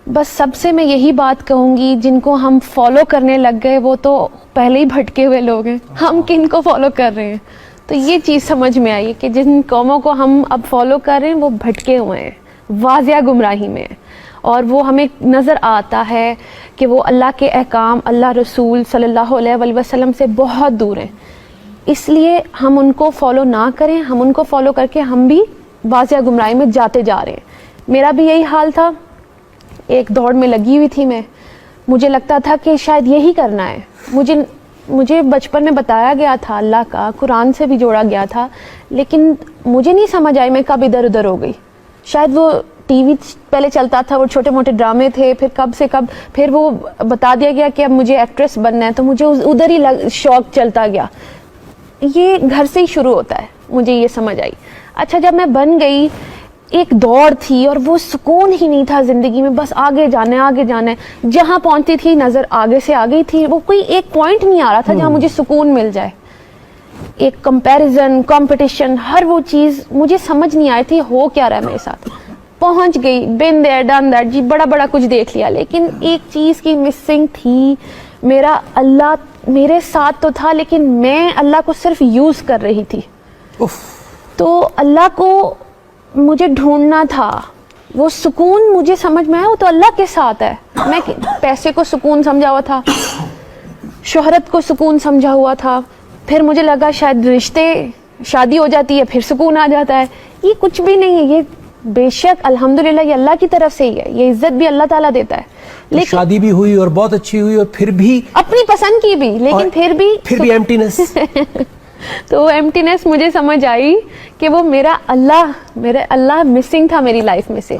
بس سب سے میں یہی بات کہوں گی، جن کو ہم فالو کرنے لگ گئے وہ تو پہلے ہی بھٹکے ہوئے لوگ ہیں، ہم کن کو فالو کر رہے ہیں؟ تو یہ چیز سمجھ میں آئی کہ جن قوموں کو ہم اب فالو کر رہے ہیں وہ بھٹکے ہوئے ہیں، واضح گمراہی میں ہیں، اور وہ ہمیں نظر آتا ہے کہ وہ اللہ کے احکام، اللہ رسول صلی اللہ علیہ وآلہ وسلم سے بہت دور ہیں۔ اس لیے ہم ان کو فالو نہ کریں، ہم ان کو فالو کر کے ہم بھی واضح گمراہی میں جاتے جا رہے ہیں۔ میرا بھی یہی حال تھا، ایک دوڑ میں لگی ہوئی تھی میں، مجھے لگتا تھا کہ شاید یہی کرنا ہے، مجھے بچپن میں بتایا گیا تھا اللہ کا، قرآن سے بھی جوڑا گیا تھا، لیکن مجھے نہیں سمجھ آئی میں کب ادھر ادھر ہو گئی۔ شاید وہ ٹی وی پہلے چلتا تھا، وہ چھوٹے موٹے ڈرامے تھے، پھر کب سے کب پھر وہ بتا دیا گیا کہ اب مجھے ایکٹریس بننا ہے، تو مجھے ادھر ہی شوق چلتا گیا۔ یہ گھر سے ہی شروع ہوتا ہے، مجھے یہ سمجھ آئی۔ اچھا جب میں بن گئی، ایک دوڑ تھی اور وہ سکون ہی نہیں تھا زندگی میں، بس آگے جانا ہے آگے جانا ہے، جہاں پہنچتی تھی نظر آگے سے آگے تھی، وہ کوئی ایک پوائنٹ نہیں آ رہا تھا جہاں مجھے سکون مل جائے۔ ایک کمپیریزن، کمپٹیشن، ہر وہ چیز مجھے سمجھ نہیں آئی تھی ہو کیا رہا ہے میرے ساتھ۔ پہنچ گئی، بین دیر ڈن دیٹ، جی بڑا بڑا کچھ دیکھ لیا، لیکن ایک چیز کی مسنگ تھی، میرا اللہ میرے ساتھ تو تھا لیکن میں اللہ کو صرف یوز کر رہی تھی۔ تو اللہ کو مجھے ڈھونڈنا تھا، وہ سکون مجھے سمجھ میں آیا وہ تو اللہ کے ساتھ ہے۔ میں پیسے کو سکون سمجھا ہوا تھا، شہرت کو سکون سمجھا ہوا تھا، پھر مجھے لگا شاید رشتے، شادی ہو جاتی ہے پھر سکون آ جاتا ہے۔ یہ کچھ بھی نہیں ہے، یہ بے شک الحمدللہ یہ اللہ کی طرف سے ہی ہے، یہ عزت بھی اللہ تعالیٰ دیتا ہے۔ لیکن شادی بھی ہوئی اور بہت اچھی ہوئی، اور پھر بھی اپنی پسند کی بھی، لیکن پھر بھی ایمٹینس۔ تو ایمٹینس مجھے سمجھ آئی کہ وہ میرا اللہ مسنگ تھا میری لائف میں سے۔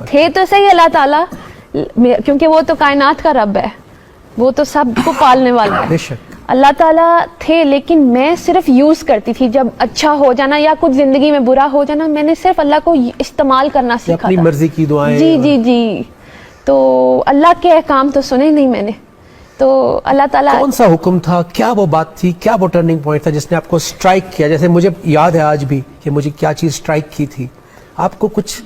تھے تو صحیح اللہ تعالیٰ، کیونکہ وہ تو کائنات کا رب ہے، وہ تو سب کو پالنے والا ہے، اللہ تعالیٰ تھے، لیکن میں صرف یوز کرتی تھی۔ جب اچھا ہو جانا یا کچھ زندگی میں برا ہو جانا، میں نے صرف اللہ کو استعمال کرنا سیکھا تھا، اپنی مرضی کی دعائیں۔ جی تو اللہ کے احکام تو سنے نہیں میں نے۔ تو اللہ تعالیٰ کون سا حکم تھا، کیا وہ بات تھی، کیا وہ ٹرننگ پوائنٹ تھا جس نے آپ کو سٹرائک کیا؟ جیسے مجھے یاد ہے آج بھی کہ مجھے کیا چیز سٹرائک کی تھی، آپ کو کچھ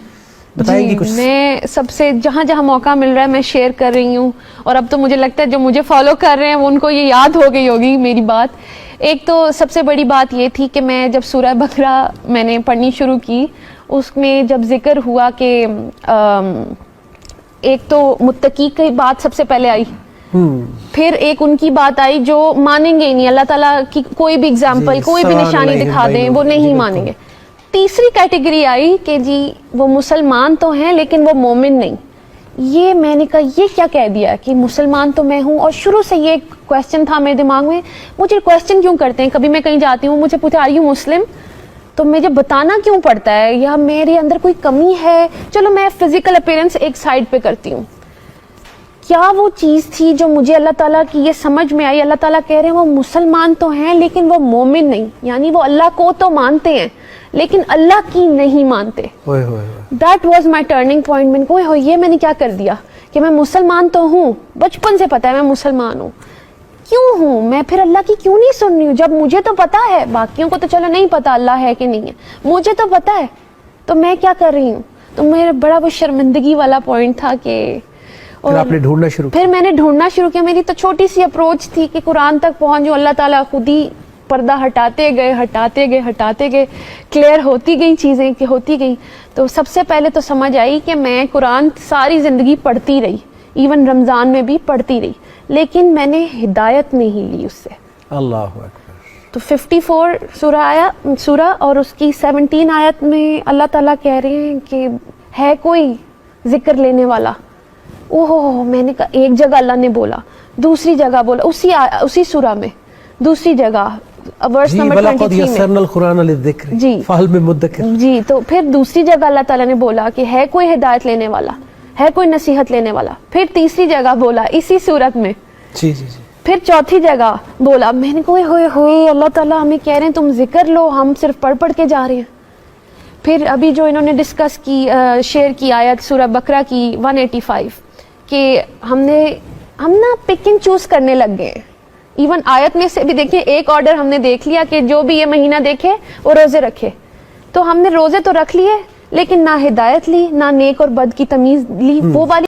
بتائیں گی؟ کچھ میں سب سے جہاں جہاں موقع مل رہا ہے میں شیئر کر رہی ہوں، اور اب تو مجھے لگتا ہے جو مجھے فالو کر رہے ہیں ان کو یہ یاد ہو گئی ہوگی میری بات۔ ایک تو سب سے بڑی بات یہ تھی کہ میں جب سورہ بقرہ میں نے پڑھنی شروع کی، اس میں جب ذکر ہوا کہ ایک تو متقی کی بات سب سے پہلے آئی، پھر ایک ان کی بات آئی جو مانیں گے ہی نہیں، اللہ تعالیٰ کی کوئی بھی اگزامپل، کوئی بھی نشانی دکھا دیں وہ نہیں مانیں گے۔ تیسری کیٹیگری آئی کہ جی وہ مسلمان تو ہیں لیکن وہ مومن نہیں۔ یہ میں نے کہا یہ کیا کہہ دیا کہ مسلمان تو میں ہوں، اور شروع سے یہ کویسچن تھا میرے دماغ میں، مجھے کویسچن کیوں کرتے ہیں؟ کبھی میں کہیں جاتی ہوں مجھے پوچھتے آر یو مسلم، تو مجھے بتانا کیوں پڑتا ہے، یا میرے اندر کوئی کمی ہے؟ چلو میں فزیکل اپیرنس ایک سائڈ پہ کرتی ہوں۔ کیا وہ چیز تھی جو مجھے اللہ تعالیٰ کی یہ سمجھ میں آئی، اللہ تعالیٰ کہہ رہے ہیں وہ مسلمان تو ہیں لیکن وہ مومن نہیں، یعنی وہ اللہ کو تو مانتے ہیں لیکن اللہ کی نہیں مانتے۔ That was my turning point. میں نے کہا یہ میں نے کیا کر دیا کہ میں مسلمان تو ہوں، بچپن سے پتا ہے میں مسلمان ہوں، کیوں ہوں میں پھر اللہ کی کیوں نہیں سن رہی ہوں جب مجھے تو پتا ہے؟ باقیوں کو تو چلو نہیں پتا اللہ ہے کہ نہیں ہے، مجھے تو پتا ہے، تو میں کیا کر رہی ہوں؟ تو میرا بڑا وہ شرمندگی والا پوائنٹ تھا کہ پھر آپ نے ڈھونڈنا شروع کیا؟ پھر میں نے ڈھونڈنا شروع کیا۔ میری تو چھوٹی سی اپروچ تھی کہ قرآن تک پہنچ جو، اللہ تعالیٰ خود ہی پردہ ہٹاتے گئے، کلیئر ہوتی گئی چیزیں کہ ہوتی گئی۔ تو سب سے پہلے تو سمجھ آئی کہ میں قرآن ساری زندگی پڑھتی رہی، ایون رمضان میں بھی پڑھتی رہی، لیکن میں نے ہدایت نہیں لی اس سے۔ اللہ اکبر۔ تو 54 سورہ اور اس کی 17 آیت میں اللہ تعالیٰ کہہ رہے ہیں کہ ہے کوئی ذکر لینے والا؟ میں نے کہا ایک جگہ اللہ نے بولا، دوسری جگہ بولا اسی سورہ میں، دوسری جگہ ورس نمبر 23 جی، تو پھر دوسری جگہ اللہ تعالیٰ نے بولا کہ ہے کوئی ہدایت لینے والا، ہے کوئی نصیحت لینے والا، پھر تیسری جگہ بولا اسی صورت میں، پھر چوتھی جگہ بولا۔ میں نے کہا ہوئے اللہ تعالیٰ ہمیں کہہ رہے ہیں تم ذکر لو، ہم صرف پڑھ کے جا رہے ہیں۔ پھر ابھی جو انہوں نے ڈسکس کی شیئر کی آیت سورہ بقرہ کی 185 کہ ہم نا پک اینڈ چوز کرنے لگ گئے ہیں۔ ایون آیت میں سے بھی دیکھیں ایک آرڈر ہم نے دیکھ لیا کہ جو بھی یہ مہینہ دیکھے وہ روزے رکھے، تو ہم نے روزے تو رکھ لیے لیکن نہ ہدایت لی، نہ نیک اور بد کی تمیز لی، وہ والی